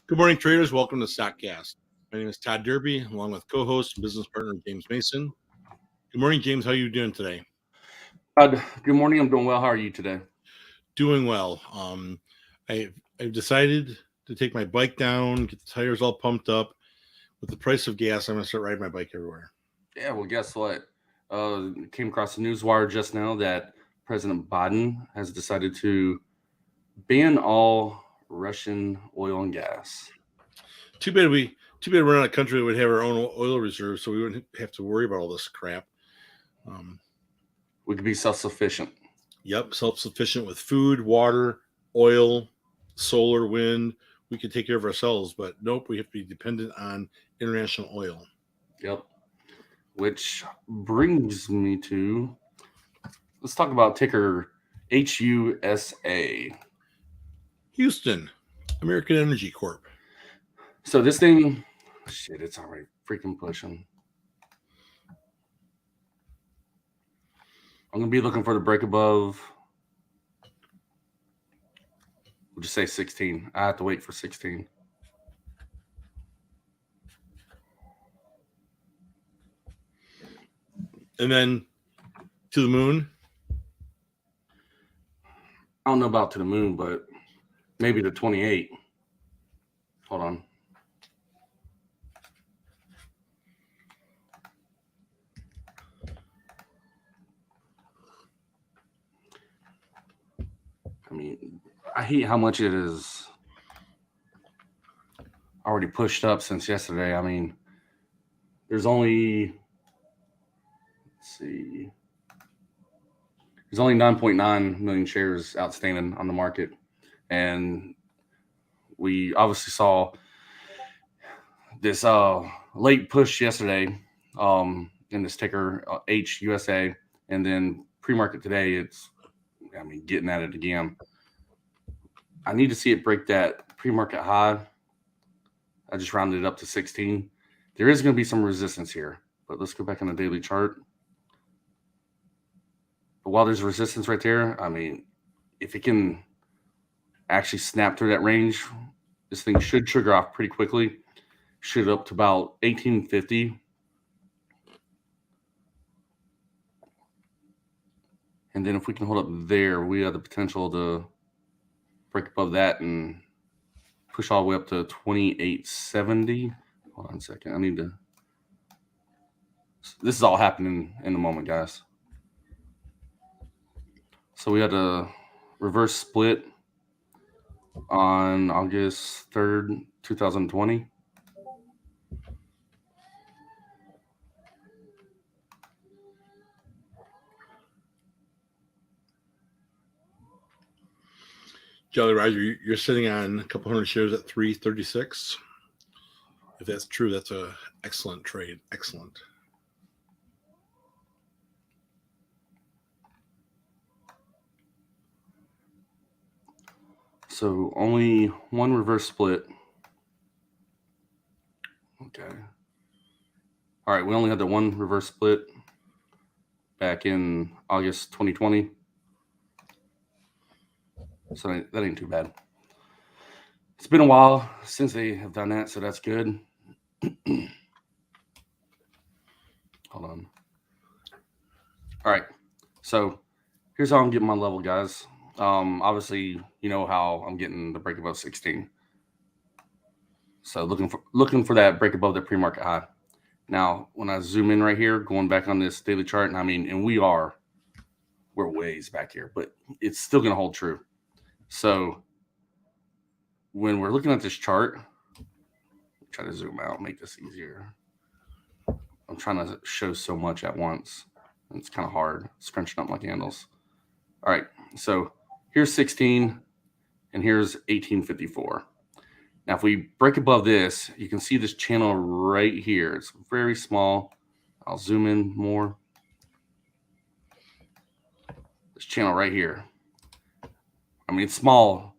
Good morning, traders. Welcome to StockCast. My name is Todd Derby, along with co-host and business partner James Mason. Good morning, James. How are you doing today? Good morning. I'm doing well. How are you today? Doing well. I've decided to take my bike down, get the tires all pumped up. With the price of gas, I'm going to start riding my bike everywhere. Yeah, well, guess what? Came across the news wire just now that President Biden has decided to ban all Russian oil and gas. Too bad we're not a country that would have our own oil reserves, so we wouldn't have to worry about all this crap. We could be self-sufficient. Yep, self-sufficient with food, water, oil, solar, wind. We could take care of ourselves, but nope, we have to be dependent on international oil. Yep. Which brings me to, let's talk about ticker HUSA. Houston, American Energy Corp. So this thing, shit, it's already freaking pushing. I'm going to be looking for the break above, we'll just say 16. I have to wait for 16. And then to the moon. I don't know about to the moon, but maybe to 28. Hold on. I mean, I hate how much it is already pushed up since yesterday. I mean, there's only, let's see, there's only 9.9 million shares outstanding on the market. And we obviously saw this late push yesterday in this ticker HUSA, and then pre-market today, it's, I mean, getting at it again. I need to see it break that pre-market high. I just rounded it up to 16. There is going to be some resistance here, but let's go back on the daily chart. But while there's resistance right there, I mean, if it can actually snap through that range, this thing should trigger off pretty quickly. Shoot up to about 1850. And then if we can hold up there, we have the potential to break above that and push all the way up to 2870. Hold on a second. I need to. This is all happening in the moment, guys. So we had a reverse split on August 3rd, 2020. Jolly Roger, you're sitting on a couple hundred shares at 336. If that's true, that's an excellent trade. Excellent. So only one reverse split. Okay. All right, we only had the one reverse split back in August 2020. So that ain't too bad. It's been a while since they have done that, so that's good. Hold on. All right. So here's how I'm getting my level, guys. Obviously, you know how I'm getting the break above 16. So looking for that break above the pre-market high. Now, when I zoom in right here, going back on this daily chart, and I mean, and we're ways back here, but it's still going to hold true. So when we're looking at this chart, try to zoom out, make this easier. I'm trying to show so much at once. It's kind of hard, scrunching up my candles. All right, so here's 16, and here's 1854. Now, if we break above this, you can see this channel right here. It's very small. I'll zoom in more. This channel right here. I mean, it's small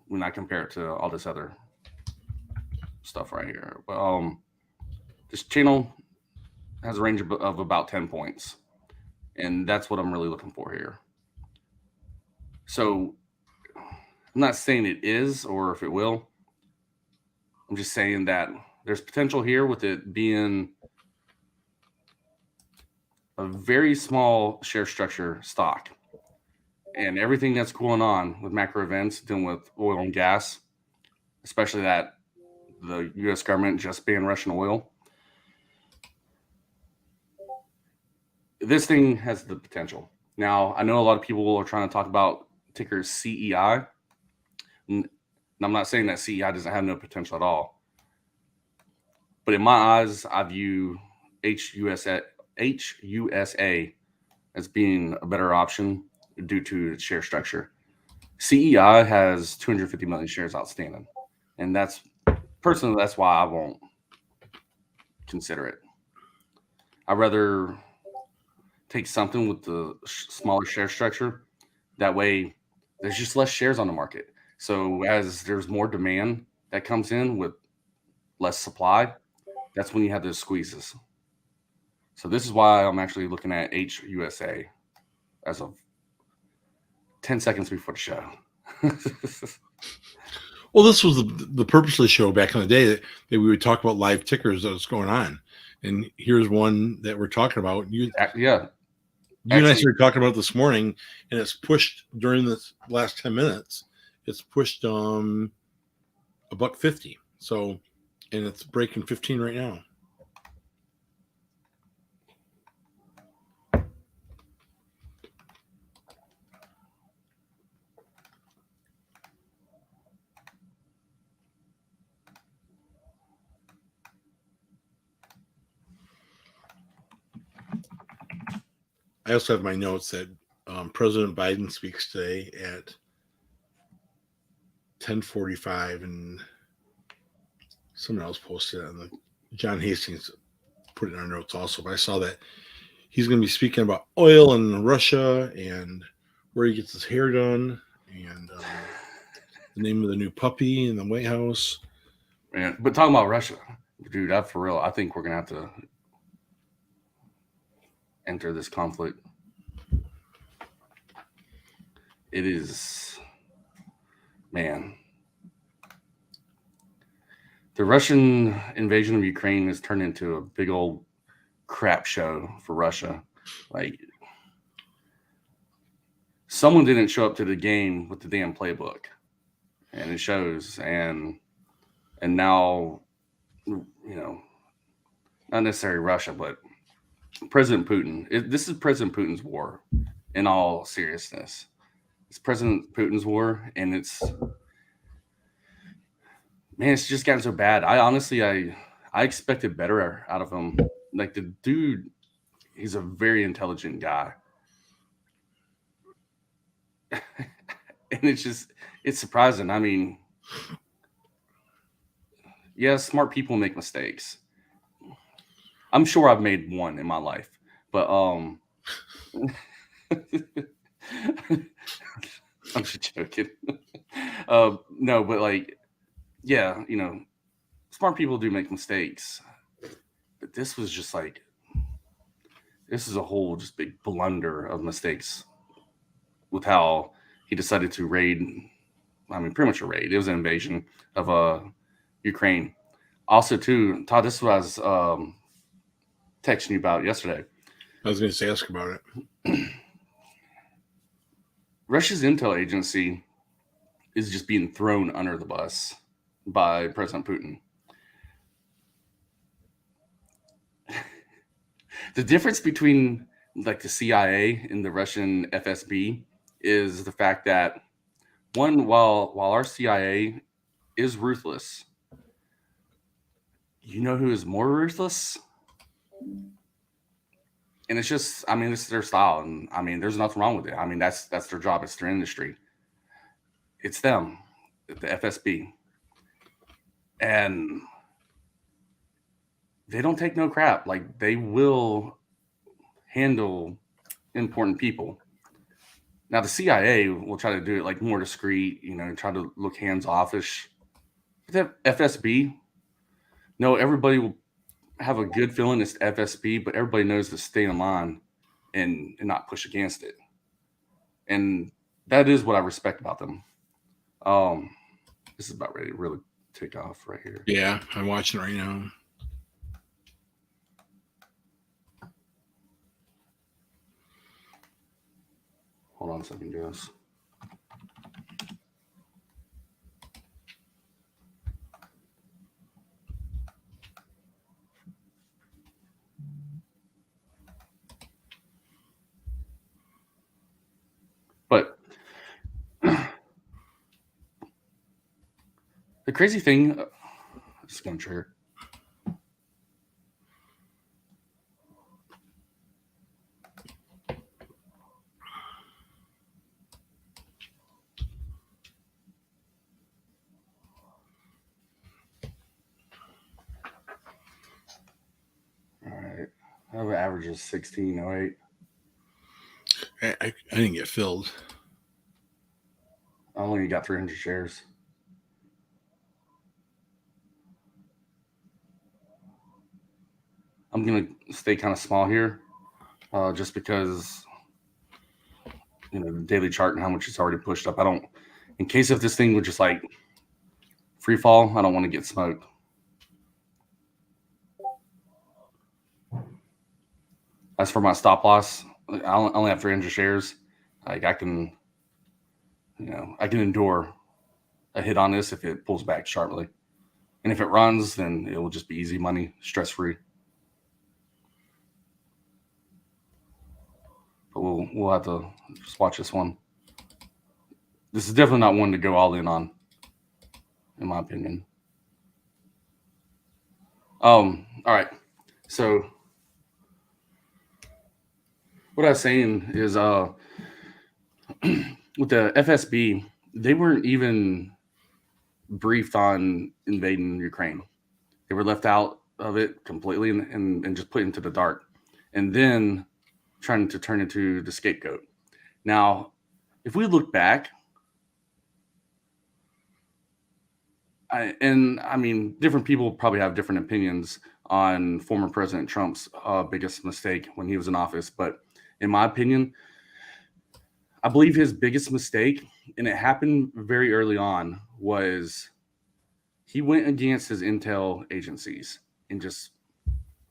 when I compare it to all this other stuff right here. But this channel has a range of about 10 points. And that's what I'm really looking for here. So I'm not saying it is or if it will, I'm just saying that there's potential here with it being a very small share structure stock. And everything that's going on with macro events dealing with oil and gas, especially that the U.S. government just banned Russian oil. This thing has the potential. Now, I know a lot of people are trying to talk about ticker CEI. And I'm not saying that CEI doesn't have no potential at all. But in my eyes, I view HUSA as being a better option due to its share structure. CEI has 250 million shares outstanding. And that's why I won't consider it. I'd rather take something with the smaller share structure. That way, there's just less shares on the market. So as there's more demand that comes in with less supply, that's when you have those squeezes. So this is why I'm actually looking at HUSA as of 10 seconds before the show. Well, this was the purpose of the show back in the day that we would talk about live tickers that was going on. And here's one that we're talking about. Yeah. You and I started talking about it this morning, and it's pushed during this last 10 minutes. It's pushed $1.50. So, and it's breaking 15 right now. I also have my notes that President Biden speaks today at 10:45, and someone else posted it on the John Hastings put it in our notes also. But I saw that he's going to be speaking about oil and Russia and where he gets his hair done and the name of the new puppy in the White House. Man, but talking about Russia, dude, for real, I think we're going to have to enter this conflict. It is, man. The Russian invasion of Ukraine has turned into a big old crap show for Russia. Like, someone didn't show up to the game with the damn playbook, and it shows. And now, you know, not necessarily Russia, but President Putin. This is President Putin's war. In all seriousness, it's President Putin's war, and it's just gotten so bad. I expected better out of him. Like, the dude, he's a very intelligent guy. And it's surprising. I mean, yeah, smart people make mistakes. I'm sure I've made one in my life, but I'm just joking. No, but like, yeah, you know, smart people do make mistakes, but this was just like, this is a whole just big blunder of mistakes with how he decided to raid. I mean, pretty much a raid. It was an invasion of Ukraine. Also, too, Todd, this is what I was texting you about yesterday. I was going to say, ask about it. Russia's intel agency is just being thrown under the bus by President Putin. The difference between like the CIA and the Russian FSB is the fact that one, while our CIA is ruthless, you know who is more ruthless? And it's just, I mean, it's their style. And I mean, there's nothing wrong with it. I mean, that's their job. It's their industry. It's them, the FSB. And they don't take no crap. Like, they will handle important people. Now, the CIA will try to do it like more discreet, you know, try to look hands-offish. The FSB, no, everybody will have a good feeling it's FSB, but everybody knows to stay in line and not push against it. And that is what I respect about them. This is about ready to really tick off right here. Yeah, I'm watching it right now. Hold on a second, guys. But the crazy thing, it's going to trigger. All right. Our average is 1608. I didn't get filled. I only got 300 shares. I'm going to stay kind of small here just because, the daily chart and how much it's already pushed up. In case if this thing would just like free fall, I don't want to get smoked. As for my stop loss, I only have 300 shares. Like I can endure a hit on this if it pulls back sharply. And if it runs, then it will just be easy money, stress-free. But we'll have to just watch this one. This is definitely not one to go all in on, in my opinion. All right. So what I was saying is with the FSB, they weren't even briefed on invading Ukraine. They were left out of it completely and just put into the dark. And then trying to turn into the scapegoat. Now, if we look back, different people probably have different opinions on former President Trump's biggest mistake when he was in office. But in my opinion, I believe his biggest mistake, and it happened very early on, was he went against his intel agencies and just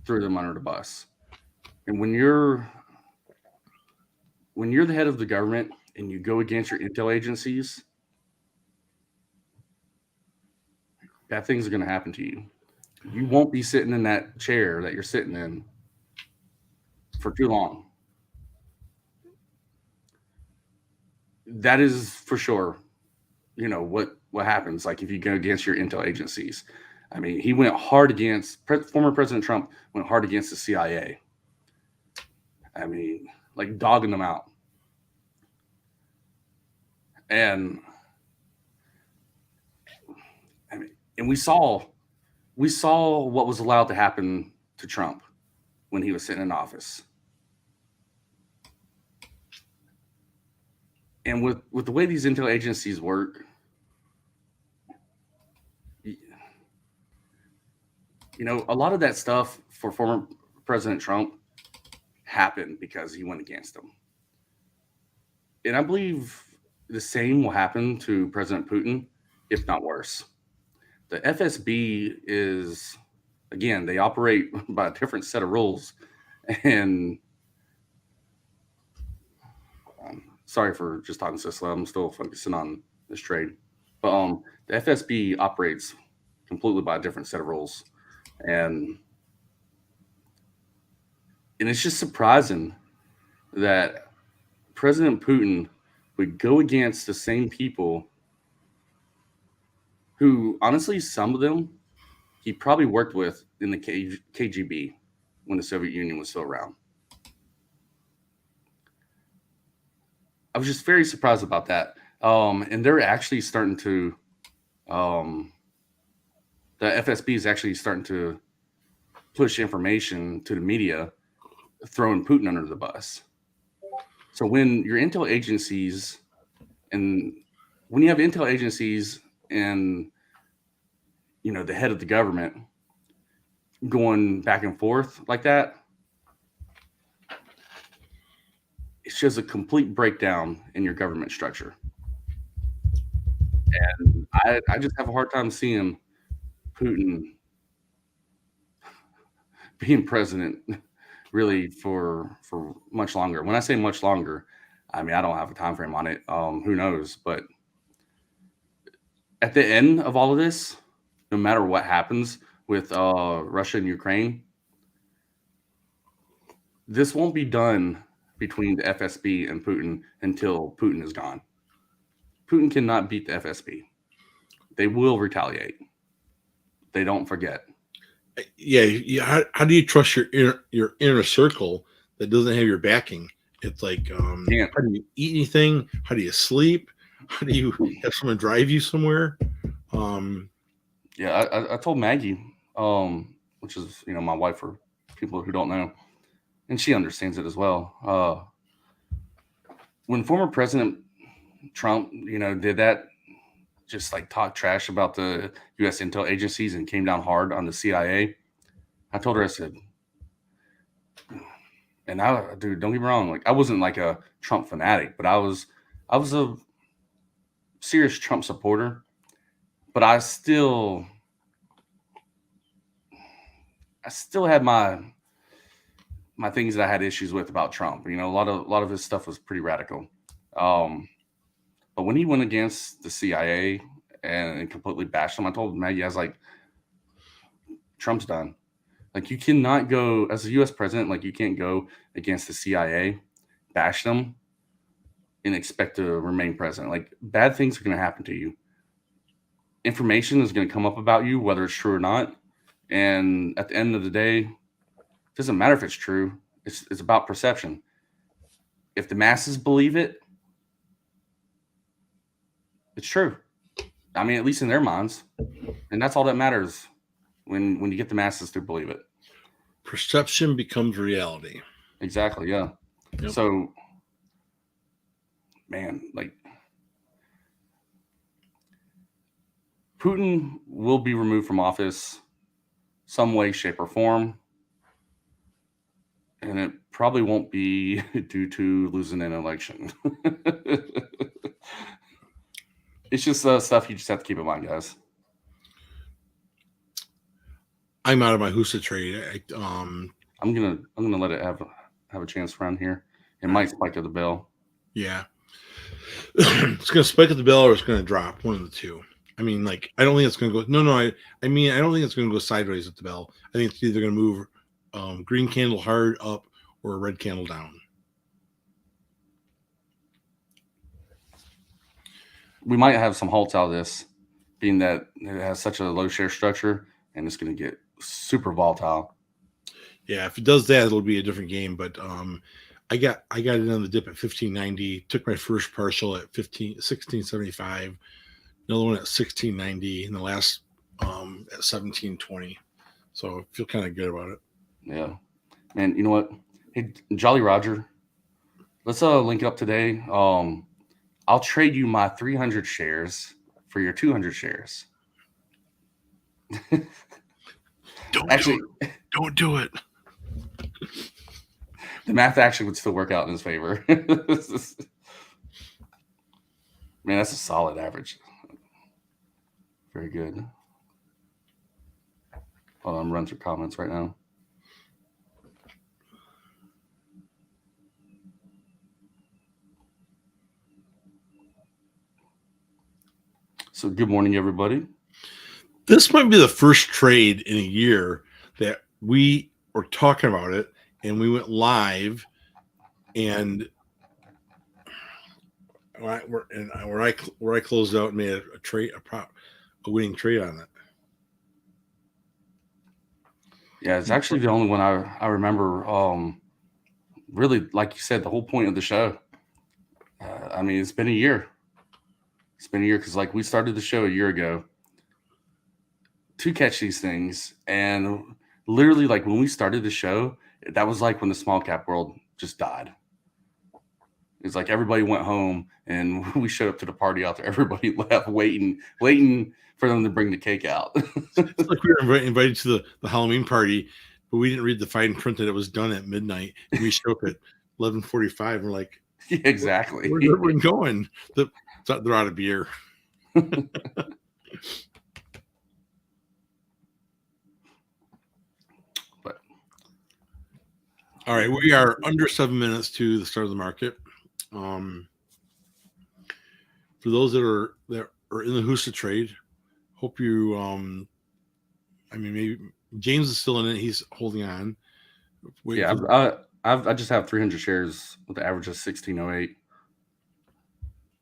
threw them under the bus. And when you're the head of the government and you go against your intel agencies, bad things are going to happen to you. You won't be sitting in that chair that you're sitting in for too long. That is for sure, what happens, like if you go against your intel agencies. I mean, he went hard against, former President Trump went hard against the CIA. I mean, like dogging them out. And we saw what was allowed to happen to Trump when he was sitting in office. And with the way these intel agencies work, a lot of that stuff for former President Trump happened because he went against them. And I believe the same will happen to President Putin, if not worse. The FSB is, again, they operate by a different set of rules. And sorry for just talking so slow. I'm still focusing on this trade. But the FSB operates completely by a different set of rules. And it's just surprising that President Putin would go against the same people who, honestly, some of them he probably worked with in the KGB when the Soviet Union was still around. I was just very surprised about that. And they're actually starting to, the FSB is actually starting to push information to the media, throwing Putin under the bus. So when your intel agencies and when you have intel agencies and, the head of the government going back and forth like that, it shows a complete breakdown in your government structure. And I just have a hard time seeing Putin being president really for much longer. When I say much longer, I mean I don't have a time frame on it. Who knows? But at the end of all of this, no matter what happens with Russia and Ukraine, this won't be done between the FSB and Putin until Putin is gone. Putin cannot beat the FSB. They will retaliate. They don't forget. Yeah. How do you trust your inner circle that doesn't have your backing? It's like, how do you eat anything? How do you sleep? How do you have someone drive you somewhere? Yeah, I told Maggie, which is my wife for people who don't know, and she understands it as well. When former President Trump, did that, just like talk trash about the U.S. intel agencies and came down hard on the CIA, I told her, I said, and dude, don't get me wrong, like I wasn't like a Trump fanatic, but I was a serious Trump supporter, but I still had my things that I had issues with about Trump. A lot of his stuff was pretty radical. But when he went against the CIA and completely bashed them, I told Maggie, I was like, Trump's done. Like, you cannot go as a U.S. president. Like, you can't go against the CIA, bash them, and expect to remain president. Like, bad things are going to happen to you. Information is going to come up about you, whether it's true or not. And at the end of the day, it doesn't matter if it's true. It's about perception. If the masses believe it, it's true. I mean, at least in their minds. And that's all that matters when you get the masses to believe it. Perception becomes reality. Exactly, yeah. Yep. So, man, like, Putin will be removed from office some way, shape, or form. And it probably won't be due to losing an election. It's just stuff you just have to keep in mind, guys. I'm out of my Husa trade. I'm gonna let it have a chance around here. It might spike at the bell. Yeah. It's gonna spike at the bell or it's gonna drop. One of the two. I mean, like, I don't think it's gonna go. No. I mean, I don't think it's gonna go sideways at the bell. I think it's either gonna move green candle hard up or a red candle down. We might have some halts out of this, being that it has such a low share structure, and it's going to get super volatile. Yeah, if it does that, it'll be a different game. But I got it on the dip at 1590. Took my first partial at 1675. Another one at 1690, and the last at 1720. So I feel kind of good about it. Yeah, man. You know what? Hey, Jolly Roger, let's link up today. I'll trade you my 300 shares for your 200 shares. Don't do it. The math actually would still work out in his favor. Man, that's a solid average. Very good. Hold on, I'm running through comments right now. So good morning, everybody. This might be the first trade in a year that we were talking about it and we went live, and where I closed out and made a trade, a winning trade on it. Yeah, it's actually the only one I remember. Really, like you said, the whole point of the show. I mean, it's been a year. It's been a year because, like, we started the show a year ago to catch these things, and literally, like, when we started the show, that was like when the small cap world just died. It's like everybody went home, and we showed up to the party out there. Everybody left, waiting for them to bring the cake out. It's like we were invited to the Halloween party, but we didn't read the fine print that it was done at midnight. And we showed up at 11:45. We're like, yeah, exactly. Where's everyone going? They're out of beer. All right, we are under 7 minutes to the start of the market. For those that are in the Husa trade, hope you. I mean, maybe James is still in it. He's holding on. I just have 300 shares with the average of 1608.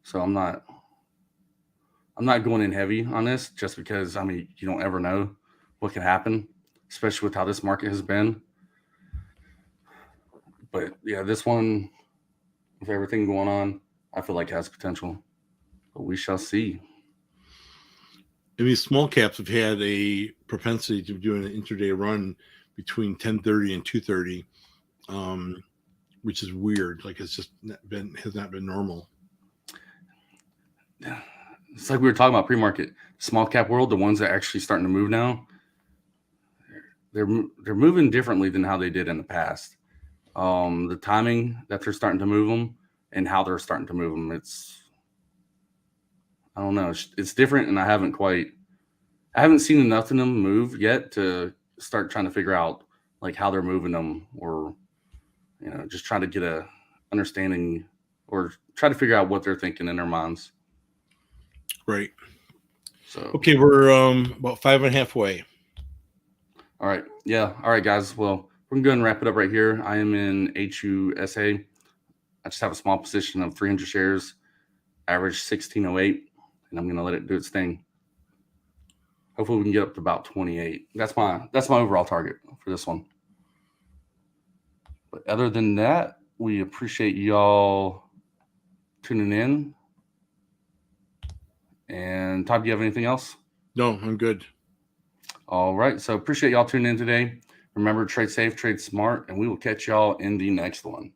So I'm not going in heavy on this just because, I mean, you don't ever know what can happen, especially with how this market has been. But yeah, this one, with everything going on, I feel like it has potential. But we shall see. And these small caps have had a propensity to doing an intraday run between 10:30 and 2:30, which is weird. Like it's just has not been normal. It's like we were talking about pre-market, small cap world, the ones that are actually starting to move now. They're moving differently than how they did in the past. The timing that they're starting to move them and how they're starting to move them, I don't know. It's different, and I haven't seen enough of them move yet to start trying to figure out like how they're moving them, or just try to get a understanding or try to figure out what they're thinking in their minds. Right. So okay, we're about 5.5 way. All right. Yeah. All right, guys. Well, we're gonna go and wrap it up right here. I am in HUSA. I just have a small position of 300 shares, average 1608, and I'm gonna let it do its thing. Hopefully we can get up to about 28. That's my overall target for this one. But other than that, we appreciate y'all tuning in. And Todd, do you have anything else? No, I'm good. All right. So appreciate y'all tuning in today. Remember, trade safe, trade smart, and we will catch y'all in the next one.